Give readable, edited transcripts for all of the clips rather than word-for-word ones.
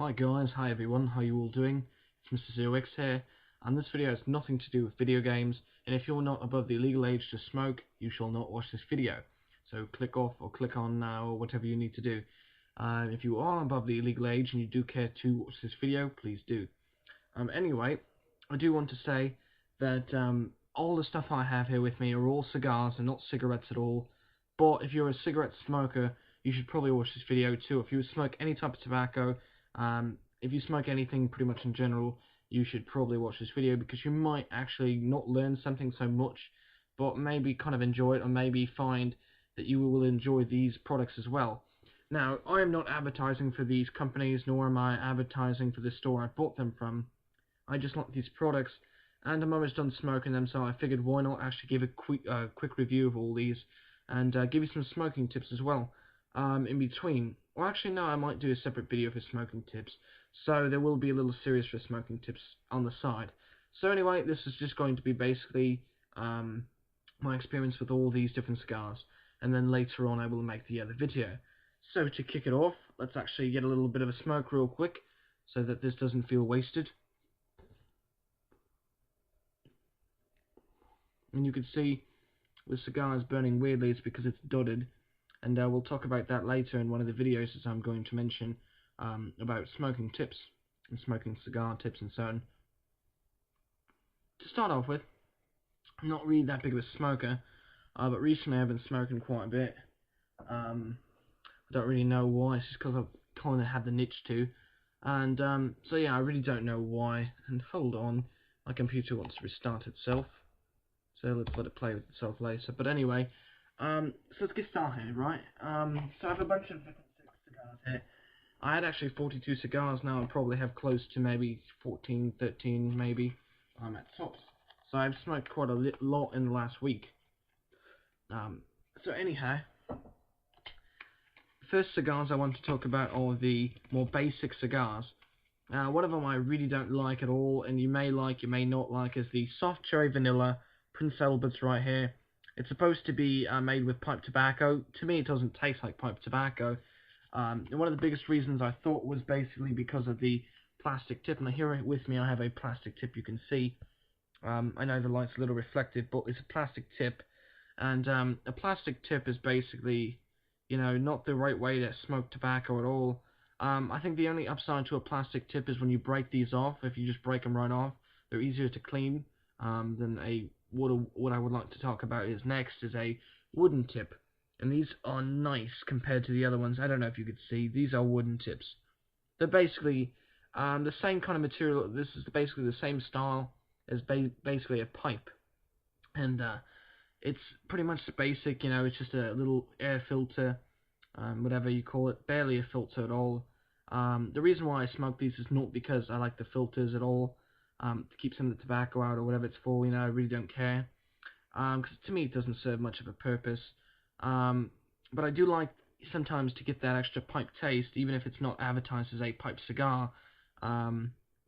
Hi guys, hi everyone, how you all doing? It's Mr. Zero X here, and this video has nothing to do with video games, and if you're not above the legal age to smoke, you shall not watch this video. So click off or click on now or whatever you need to do. If you are above the legal age and you do care to watch this video, please do. Anyway, I do want to say that all the stuff I have here with me are all cigars and not cigarettes at all, but if you're a cigarette smoker, you should probably watch this video too. If you smoke any type of tobacco, if you smoke anything pretty much in general, you should probably watch this video because you might actually not learn something so much, but maybe kind of enjoy it, or maybe find that you will enjoy these products as well. Now, I am not advertising for these companies, nor am I advertising for the store I bought them from. I just like these products, and I'm almost done smoking them, so I figured why not actually give a quick review of all these, and give you some smoking tips as well in between. Well, actually, no, I might do a separate video for smoking tips, so there will be a little series for smoking tips on the side. So anyway, this is just going to be basically my experience with all these different cigars, and then later on I will make the other video. So to kick it off, let's actually get a little bit of a smoke real quick, so that this doesn't feel wasted. And you can see the cigar is burning weirdly. It's because it's dotted, and we'll talk about that later in one of the videos as I'm going to mention about smoking tips and smoking cigar tips and so on. To start off with, I'm not really that big of a smoker, but recently I've been smoking quite a bit. I don't really know why. It's just because I've kind of had the niche to, and so yeah, I really don't know why. And hold on, my computer wants to restart itself. So let's let it play with itself later. But anyway, so let's get started, right? So I have a bunch of different cigars here. I had actually 42 cigars. Now I probably have close to maybe 14, 13 maybe at tops. So I've smoked quite a lot in the last week. So anyhow, first cigars I want to talk about are the more basic cigars. One of them I really don't like at all, and you may like, you may not like, is the soft cherry vanilla Prince Albert's right here. It's supposed to be made with pipe tobacco. To me, it doesn't taste like pipe tobacco. And one of the biggest reasons I thought was basically because of the plastic tip. And here with me, I have a plastic tip. You can see. I know the light's a little reflective, but it's a plastic tip. And a plastic tip is basically, not the right way to smoke tobacco at all. I think the only upside to a plastic tip is when you break these off. If you just break them right off, they're easier to clean than a what I would like to talk about is next is a wooden tip, and these are nice compared to the other ones. I don't know if you could see, these are wooden tips. They're basically the same kind of material. This is basically the same style as basically a pipe, and it's pretty much basic. It's just a little air filter, whatever you call it, barely a filter at all. The reason why I smoke these is not because I like the filters at all, to keep some of the tobacco out or whatever it's for. I really don't care, because to me it doesn't serve much of a purpose. But I do like sometimes to get that extra pipe taste, even if it's not advertised as a pipe cigar,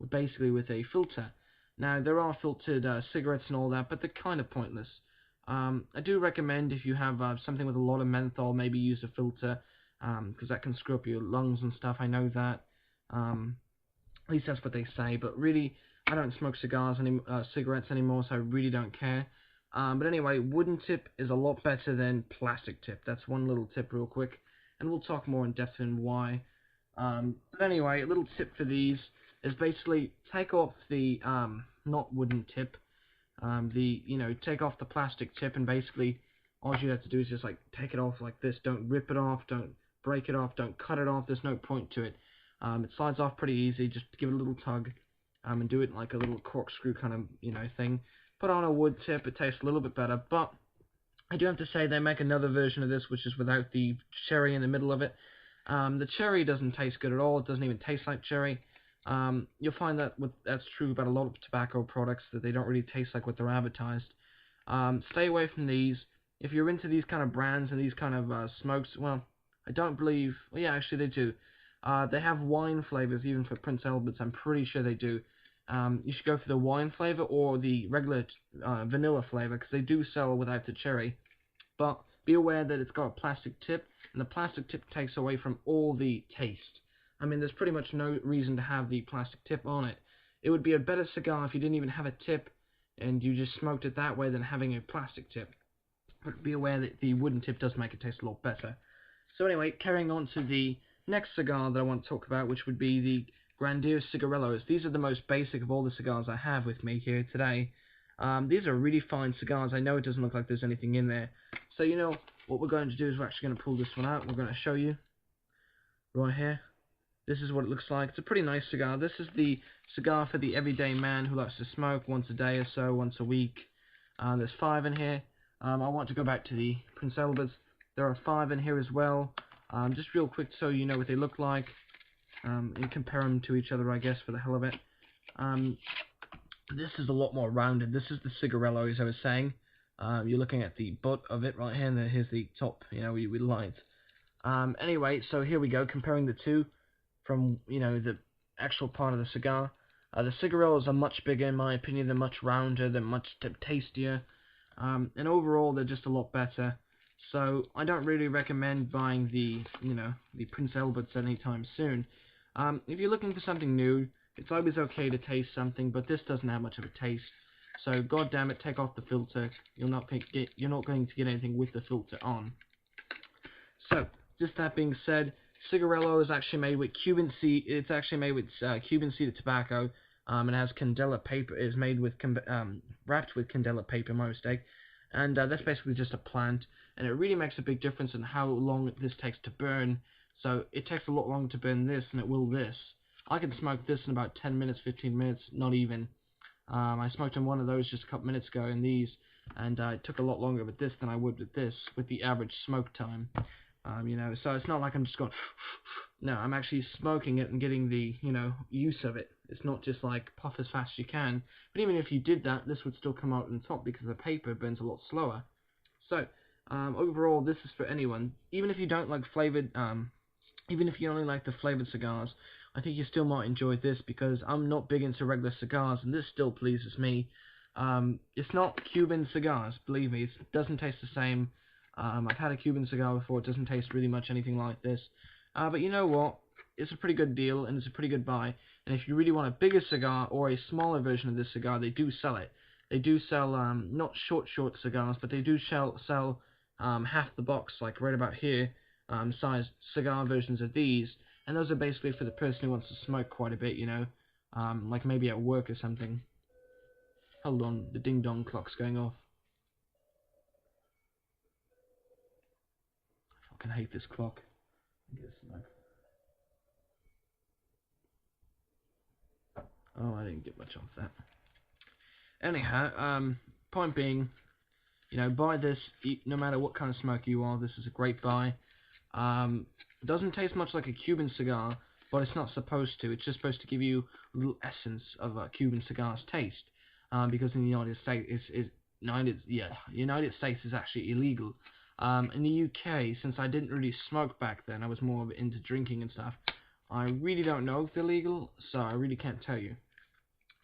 basically with a filter. Now there are filtered cigarettes and all that, but they're kind of pointless. I do recommend if you have something with a lot of menthol, maybe use a filter, because that can screw up your lungs and stuff. I know that. At least that's what they say, but really, I don't smoke cigarettes anymore, so I really don't care. But anyway, wooden tip is a lot better than plastic tip. That's one little tip real quick, and we'll talk more in depth in why. But anyway, a little tip for these is basically take off the not wooden tip, take off the plastic tip, and basically all you have to do is just like take it off like this. Don't rip it off, don't break it off, don't cut it off. There's no point to it. It slides off pretty easy. Just give it a little tug, and do it like a little corkscrew kind of thing. Put on a wood tip. It tastes a little bit better, but I do have to say they make another version of this which is without the cherry in the middle of it. The cherry doesn't taste good at all. It doesn't even taste like cherry. You'll find that that's true about a lot of tobacco products, that they don't really taste like what they're advertised. Stay away from these. If you're into these kind of brands and these kind of smokes, well, I don't believe. Well, yeah, actually they do. They have wine flavors even for Prince Albert's. I'm pretty sure they do. You should go for the wine flavor or the regular vanilla flavor, because they do sell without the cherry. But be aware that it's got a plastic tip, and the plastic tip takes away from all the taste. I mean, there's pretty much no reason to have the plastic tip on it. It would be a better cigar if you didn't even have a tip and you just smoked it that way than having a plastic tip. But be aware that the wooden tip does make it taste a lot better. So anyway, carrying on to the next cigar that I want to talk about, which would be the Grandier Cigarellos. These are the most basic of all the cigars I have with me here today. These are really fine cigars. I know it doesn't look like there's anything in there. So you know, what we're going to do is we're actually going to pull this one out. We're going to show you right here. This is what it looks like. It's a pretty nice cigar. This is the cigar for the everyday man who likes to smoke once a day or so, once a week. There's 5 in here. I want to go back to the Prince Alberts. There are 5 in here as well. Just real quick so you know what they look like. And compare them to each other, I guess, for the hell of it. This is a lot more rounded. This is the Cigarello, as I was saying. You're looking at the butt of it right here, and then here's the top, you know, with lights. Anyway, so here we go, comparing the two from, you know, the actual part of the cigar. The Cigarellos are much bigger, in my opinion. They're much rounder, they're much tastier, and overall they're just a lot better. So I don't really recommend buying the, you know, the Prince Alberts anytime soon. If you're looking for something new, it's always okay to taste something, but this doesn't have much of a taste. So god damn it, take off the filter. You're not going to get anything with the filter on. So just that being said, Cigarello is actually made with Cuban seed. It's actually made with Cuban seeded tobacco. It has candela paper. It is made with wrapped with candela paper, my mistake. And that's basically just a plant, and it really makes a big difference in how long this takes to burn. So it takes a lot longer to burn this than it will this. I can smoke this in about 10 minutes, 15 minutes, not even. I smoked on one of those just a couple minutes ago in these, and it took a lot longer with this than I would with this, with the average smoke time. You know, so it's not like I'm just going, no, I'm actually smoking it and getting the, you know, use of it. It's not just like puff as fast as you can. But even if you did that, this would still come out on top because the paper burns a lot slower. So, overall, this is for anyone. Even if you don't like flavored, even if you only like the flavored cigars, I think you still might enjoy this because I'm not big into regular cigars, and this still pleases me. It's not Cuban cigars, believe me. It doesn't taste the same. I've had a Cuban cigar before. It doesn't taste really much anything like this. But you know what? It's a pretty good deal, and it's a pretty good buy. And if you really want a bigger cigar or a smaller version of this cigar, they do sell it. They do sell not short cigars, but they do sell half the box, like right about here, size cigar versions of these. And those are basically for the person who wants to smoke quite a bit, you know, like maybe at work or something. Hold on, the ding dong clock's going off. I fucking hate this clock. Oh, I didn't get much off that. Anyhow, point being, you know, buy this, no matter what kind of smoker you are, this is a great buy. It doesn't taste much like a Cuban cigar, but it's not supposed to. It's just supposed to give you a little essence of a Cuban cigar's taste. Because in the United States, United States is actually illegal. In the UK, since I didn't really smoke back then, I was more into drinking and stuff. I really don't know if they're legal, so I really can't tell you.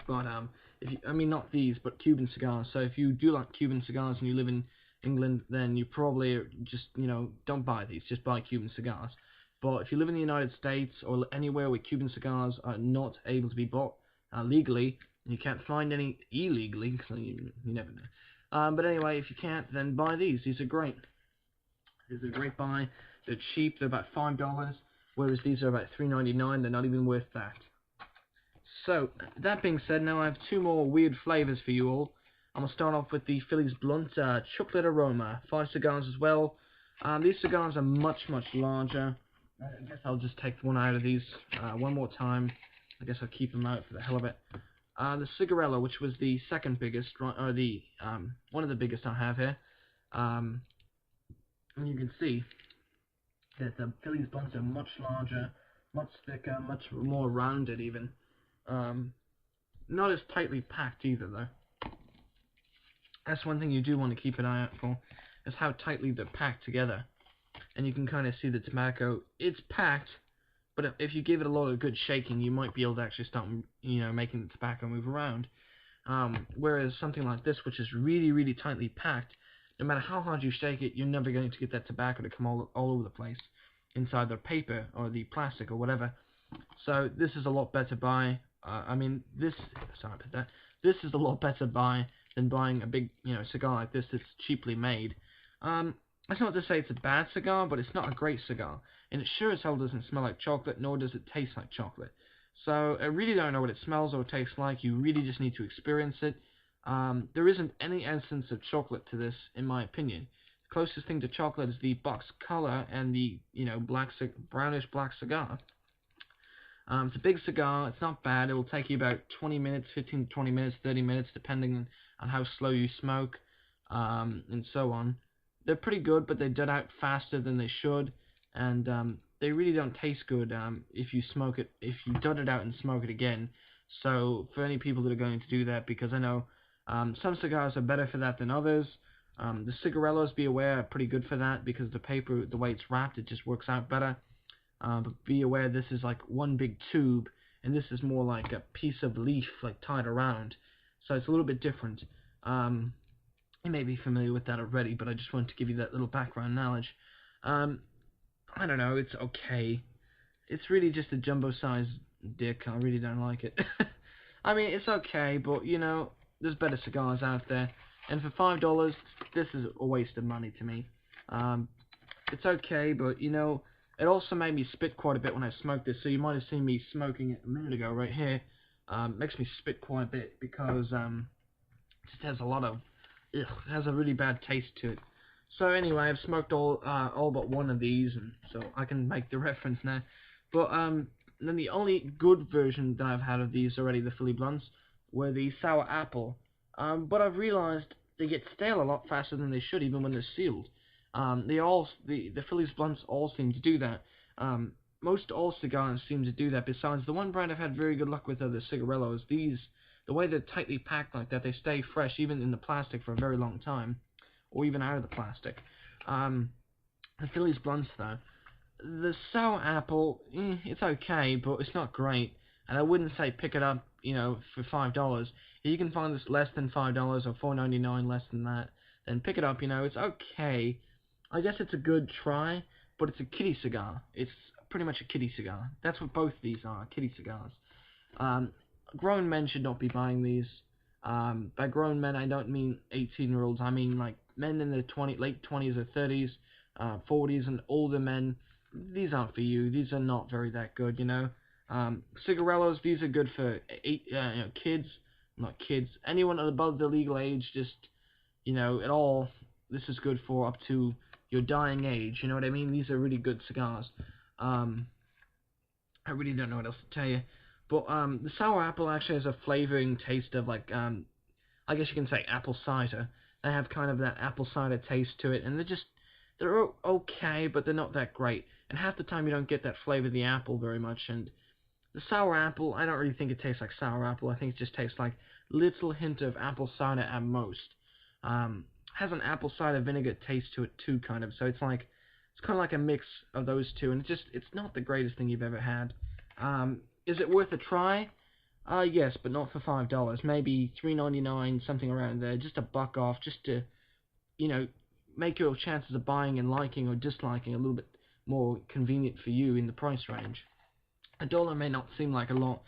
But I mean not these, but Cuban cigars. So if you do like Cuban cigars and you live in England, then you probably just, you know, don't buy these. Just buy Cuban cigars. But if you live in the United States or anywhere where Cuban cigars are not able to be bought legally, and you can't find any illegally, because you never know. But anyway, if you can't, then buy these. These are great. These are a great buy. They're cheap. They're about $5, whereas these are about $3.99. They're not even worth that. So, that being said, now I have 2 more weird flavors for you all. I'm going to start off with the Phillies Blunt Chocolate Aroma. 5 cigars as well. These cigars are much larger. I guess I'll just take one out of these one more time. I guess I'll keep them out for the hell of it. The Cigarello, which was the second biggest, or the one of the biggest I have here. And you can see that the Phillies Blunts are much larger, much thicker, much more rounded even. Not as tightly packed either though. That's one thing you do want to keep an eye out for, is how tightly they're packed together. And you can kind of see the tobacco. It's packed, but if you give it a lot of good shaking, you might be able to actually start, you know, making the tobacco move around. Whereas something like this, which is really tightly packed, no matter how hard you shake it, you're never going to get that tobacco to come all over the place inside the paper or the plastic or whatever. So this is a lot better buy. I mean, sorry about that. This is a lot better buy than buying a big, cigar like this that's cheaply made. That's not to say it's a bad cigar, but it's not a great cigar. And it sure as hell doesn't smell like chocolate, nor does it taste like chocolate. So I really don't know what it smells or tastes like. You really just need to experience it. There isn't any essence of chocolate to this, in my opinion. The closest thing to chocolate is the box color and the, brownish black cigar. It's a big cigar. It's not bad. It will take you about 20 minutes, 15 to 20 minutes, 30 minutes, depending on how slow you smoke, and so on. They're pretty good, but they dead out faster than they should, and they really don't taste good if you dud it out and smoke it again. So for any people that are going to do that, because I know some cigars are better for that than others. The cigarellos, be aware, are pretty good for that because the paper, the way it's wrapped, it just works out better. But be aware this is like one big tube, and this is more like a piece of leaf like tied around. So it's a little bit different. You may be familiar with that already, but I just wanted to give you that little background knowledge. I don't know, it's okay. It's really just a jumbo-sized dick. I really don't like it. I mean, it's okay, but there's better cigars out there. And for $5, this is a waste of money to me. It's okay, but it also made me spit quite a bit when I smoked this, so you might have seen me smoking it a minute ago right here. Makes me spit quite a bit because it just has a lot of, it has a really bad taste to it. So anyway, I've smoked all but one of these, and so I can make the reference now. But then the only good version that I've had of these already, the Philly Blunts, were the sour apple. But I've realized they get stale a lot faster than they should, even when they're sealed. The Phillies Blunts all seem to do that. Most all cigars seem to do that. Besides, the one brand I've had very good luck with are the cigarellos. The way they're tightly packed like that, they stay fresh even in the plastic for a very long time, or even out of the plastic. The Phillies Blunts though, the sour apple, it's okay, but it's not great. And I wouldn't say pick it up, for $5. If you can find this less than $5 or $4.99 less than that, then pick it up. It's okay. I guess it's a good try, but it's a kiddie cigar. It's pretty much a kiddie cigar. That's what both of these are, kiddie cigars. Grown men should not be buying these. By grown men, I don't mean 18-year-olds. I mean like men in their late 20s or 30s, 40s, and older men. These aren't for you. These are not very that good, Cigarellos, these are good for kids, not kids, anyone above the legal age. Just at all. This is good for up to your dying age, you know what I mean? These are really good cigars. I really don't know what else to tell you. But the sour apple actually has a flavoring taste of like, I guess you can say apple cider. They have kind of that apple cider taste to it, and they're okay, but they're not that great. And half the time you don't get that flavor of the apple very much. And the sour apple, I don't really think it tastes like sour apple. I think it just tastes like little hint of apple cider at most. Has an apple cider vinegar taste to it too, kind of. So it's kind of like a mix of those two, and it's not the greatest thing you've ever had. Is it worth a try? Yes, but not for $5. Maybe $3.99, something around there. Just a buck off, just to, make your chances of buying and liking or disliking a little bit more convenient for you in the price range. $1 may not seem like a lot,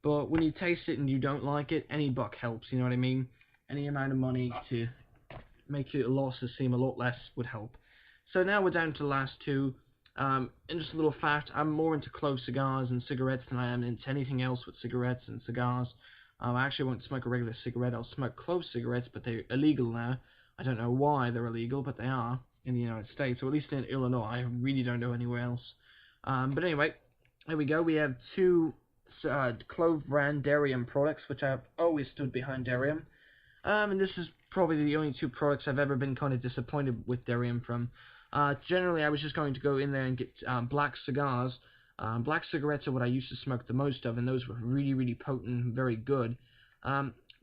but when you taste it and you don't like it, any buck helps. You know what I mean? Any amount of money to make your losses seem a lot less would help. So now we're down to the last two. And just a little fact, I'm more into clove cigars and cigarettes than I am into anything else with cigarettes and cigars. I actually won't smoke a regular cigarette. I'll smoke clove cigarettes, but they're illegal now. I don't know why they're illegal, but they are in the United States, or at least in Illinois. I really don't know anywhere else. But anyway, there we go. We have two clove brand Darium products, which I've always stood behind Darium. And this is probably the only two products I've ever been kind of disappointed with Darium from. Generally, I was just going to go in there and get black cigars. Black cigarettes are what I used to smoke the most of, and those were really, really potent and very good.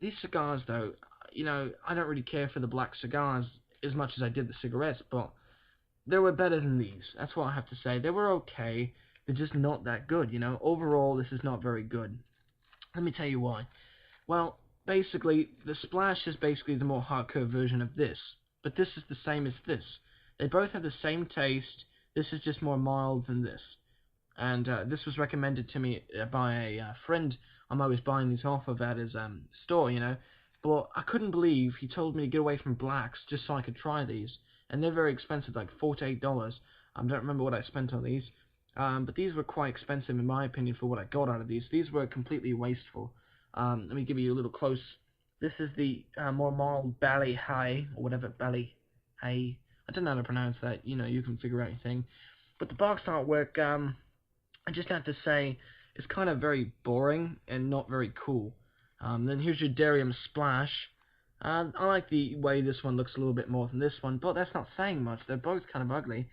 These cigars, though, I don't really care for the black cigars as much as I did the cigarettes, but they were better than these. That's what I have to say. They were okay. They're just not that good, Overall, this is not very good. Let me tell you why. Well, basically, the Splash is basically the more hardcore version of this, but this is the same as this. They both have the same taste. This is just more mild than this. and this was recommended to me by a friend I'm always buying these off of at his store, you know. But I couldn't believe he told me to get away from blacks just so I could try these, and they're very expensive, like $4 to $8. I don't remember what I spent on these, but these were quite expensive in my opinion for what I got out of these. These were completely wasteful. Let me give you a little close. This is the more mild Bali High, or whatever, Bali High. I don't know how to pronounce that. You know, you can figure out your thing. But the box artwork, I just have to say, it's kind of very boring and not very cool. Then here's your Darium Splash. I like the way this one looks a little bit more than this one, but that's not saying much. They're both kind of ugly.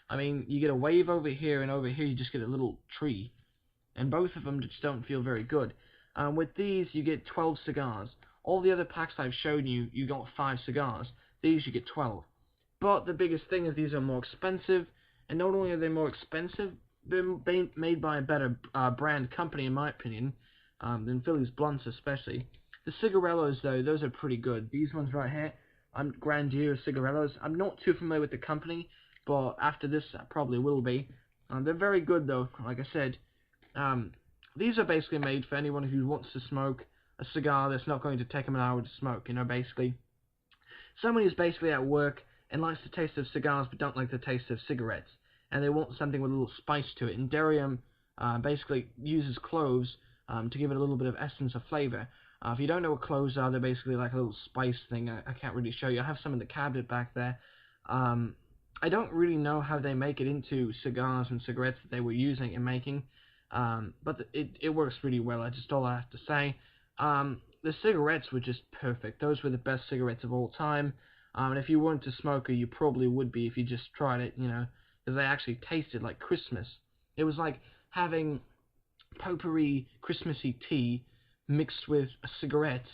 I mean, you get a wave over here, and over here you just get a little tree. And both of them just don't feel very good. With these, you get 12 cigars. All the other packs I've shown you, you got 5 cigars. These, you get 12. But the biggest thing is these are more expensive, and not only are they more expensive, they're made by a better brand company, in my opinion, than Phillies Blunts especially. The cigarellos, though, those are pretty good. These ones right here, Grandier cigarellos. I'm not too familiar with the company, but after this, I probably will be. They're very good, though, like I said. These are basically made for anyone who wants to smoke a cigar that's not going to take them an hour to smoke, you know, basically. Someone who's basically at work and likes the taste of cigars but don't like the taste of cigarettes, and they want something with a little spice to it. And Darium basically uses cloves to give it a little bit of essence of flavor. If you don't know what cloves are, they're basically like a little spice thing. I can't really show you. I have some in the cabinet back there. I don't really know how they make it into cigars and cigarettes that they were using and making, but it works really well. That's just all I have to say. The cigarettes were just perfect. Those were the best cigarettes of all time. And if you weren't a smoker, you probably would be if you just tried it, you know, because they actually tasted like Christmas. It was like having potpourri Christmassy tea mixed with a cigarette,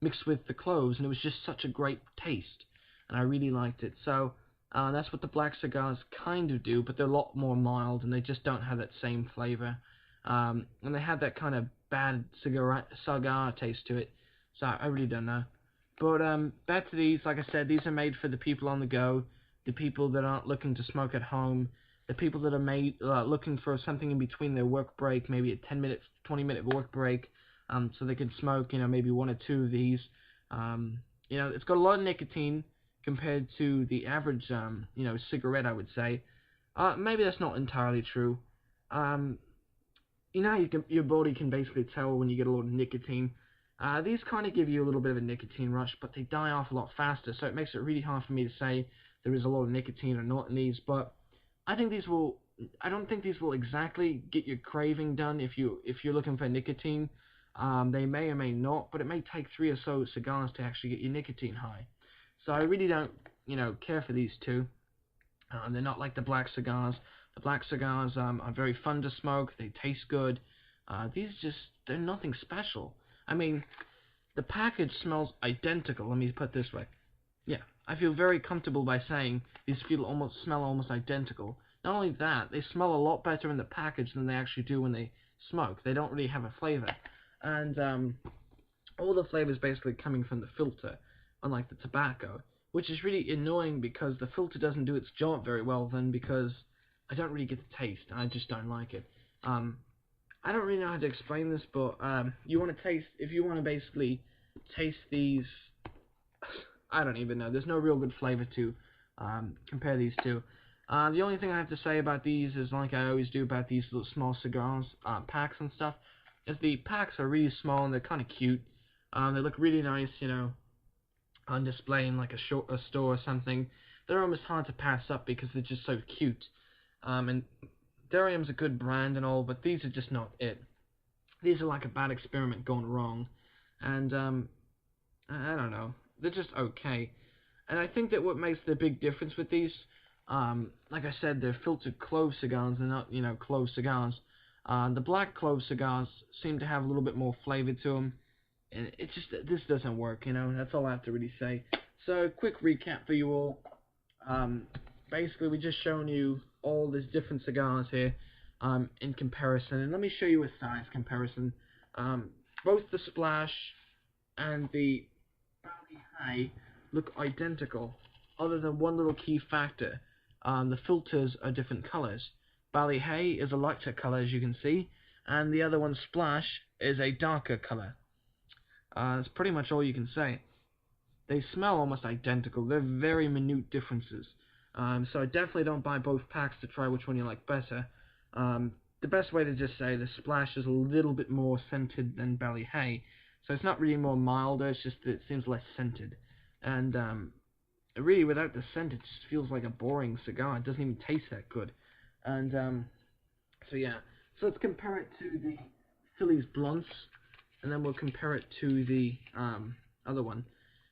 mixed with the cloves, and it was just such a great taste, and I really liked it. So that's what the black cigars kind of do, but they're a lot more mild, and they just don't have that same flavor. And they have that kind of bad cigar taste to it, so I really don't know. But back to these, like I said, these are made for the people on the go, the people that aren't looking to smoke at home, the people that are looking for something in between their work break, maybe a 10-minute, 20-minute work break, so they can smoke, you know, maybe 1 or 2 of these. You know, it's got a lot of nicotine compared to the average, you know, cigarette, I would say. Maybe that's not entirely true. You know, your body can basically tell when you get a lot of nicotine. These kind of give you a little bit of a nicotine rush, but they die off a lot faster, so it makes it really hard for me to say there is a lot of nicotine or not in these. But I don't think these will exactly get your craving done if you're looking for nicotine. They may or may not, but it may take 3 or so cigars to actually get your nicotine high. So I really don't, you know, care for these two. They're not like the black cigars. The black cigars are very fun to smoke. They taste good. They're nothing special. I mean, the package smells identical. Let me put it this way. Yeah, I feel very comfortable by saying these smell almost identical. Not only that, they smell a lot better in the package than they actually do when they smoke. They don't really have a flavor. And all the flavor is basically coming from the filter, unlike the tobacco, which is really annoying because the filter doesn't do its job very well then, because I don't really get the taste, and I just don't like it. I don't really know how to explain this, but you want to taste, if you want to basically taste these, I don't even know, there's no real good flavor to compare these two. The only thing I have to say about these is, like I always do about these little small cigars, packs and stuff, is the packs are really small and they're kind of cute. They look really nice, you know, on display in like a store or something. They're almost hard to pass up because they're just so cute. And Darium's a good brand and all, but these are just not it. These are like a bad experiment gone wrong. And I don't know, they're just okay. And I think that what makes the big difference with these, like I said, they're filtered clove cigars, they're not, you know, clove cigars. The black clove cigars seem to have a little bit more flavor to them, and it just, this doesn't work, you know, that's all I have to really say. So, quick recap for you all. Basically, we're just showing you all these different cigars here, in comparison, and let me show you a size comparison. Both the Splash and the Bali High look identical, other than one little key factor. The filters are different colors. Ballyhay is a lighter color, as you can see, and the other one, Splash, is a darker color. That's pretty much all you can say. They smell almost identical. They're very minute differences. So I definitely don't buy both packs to try which one you like better. The best way to just say the Splash is a little bit more scented than Ballyhay. So it's not really more milder, it's just that it seems less scented. And really, without the scent, it just feels like a boring cigar. It doesn't even taste that good. And so yeah. So let's compare it to the Phillies Blunts, and then we'll compare it to the other one.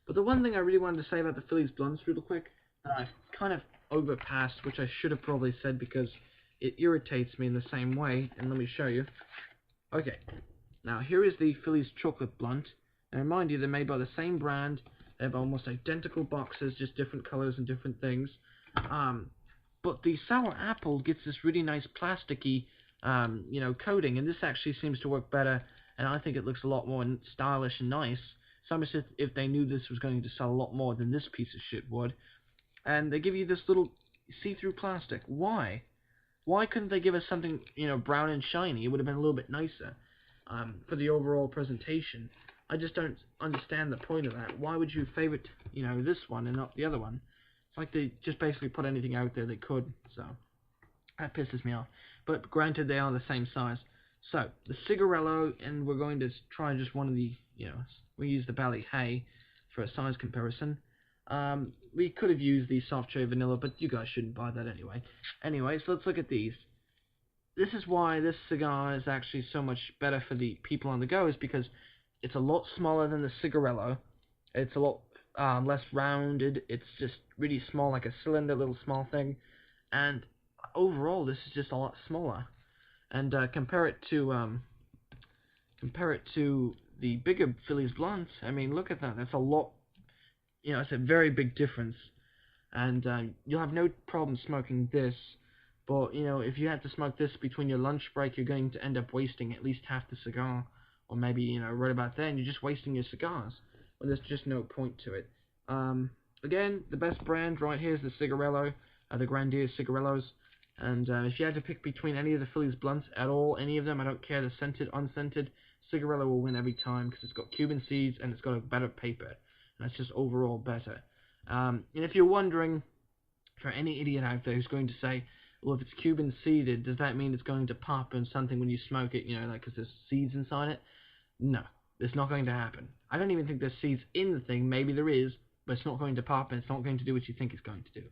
But the one thing I really wanted to say about the Phillies Blunts real quick, that I've kind of overpassed, which I should have probably said because it irritates me in the same way, and let me show you. Okay, now here is the Phillies Chocolate Blunt. And mind you, they're made by the same brand. They have almost identical boxes, just different colors and different things. But the Sour Apple gets this really nice plasticky, coating, and this actually seems to work better, and I think it looks a lot more stylish and nice. So much if they knew this was going to sell a lot more than this piece of shit would. And they give you this little see-through plastic. Why? Why couldn't they give us something, brown and shiny? It would have been a little bit nicer for the overall presentation. I just don't understand the point of that. Why would you favorite, this one and not the other one? It's like they just basically put anything out there they could, so that pisses me off. But granted, they are the same size. So, the Cigarello, and we're going to try just one of the, we use the Ballyhay for a size comparison. We could have used the soft cherry vanilla, but you guys shouldn't buy that anyway. Anyway, so let's look at these. This is why this cigar is actually so much better for the people on the go, is because it's a lot smaller than the Cigarello. It's a lot less rounded. It's just really small, like a cylinder, little small thing. And overall, this is just a lot smaller. And compare it to the bigger Phillies Blunts. I mean, look at that. That's a lot. It's a very big difference. And you'll have no problem smoking this. But if you had to smoke this between your lunch break, you're going to end up wasting at least half the cigar. Or maybe, right about then, you're just wasting your cigars. Well, there's just no point to it. Again, the best brand right here is the Cigarello, the Grandia Cigarellos. And if you had to pick between any of the Phillies Blunts at all, any of them, I don't care, the scented, unscented, Cigarello will win every time because it's got Cuban seeds and it's got a better paper. And it's just overall better. And if you're wondering, for any idiot out there who's going to say, well, if it's Cuban seeded, does that mean it's going to pop and something when you smoke it, because there's seeds inside it? No, it's not going to happen. I don't even think there's seeds in the thing. Maybe there is, but it's not going to pop and it's not going to do what you think it's going to do.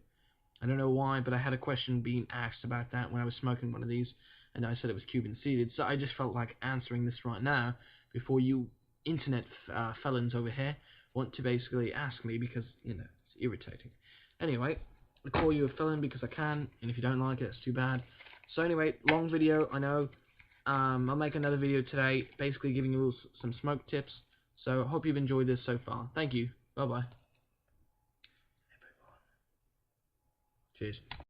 I don't know why, but I had a question being asked about that when I was smoking one of these, and I said it was Cuban seeded, so I just felt like answering this right now before you internet felons over here want to basically ask me because, it's irritating. Anyway, I call you a felon because I can, and if you don't like it, it's too bad. So anyway, long video, I know. I'll make another video today, basically giving you some smoke tips. So, hope you've enjoyed this so far. Thank you. Bye-bye. Cheers.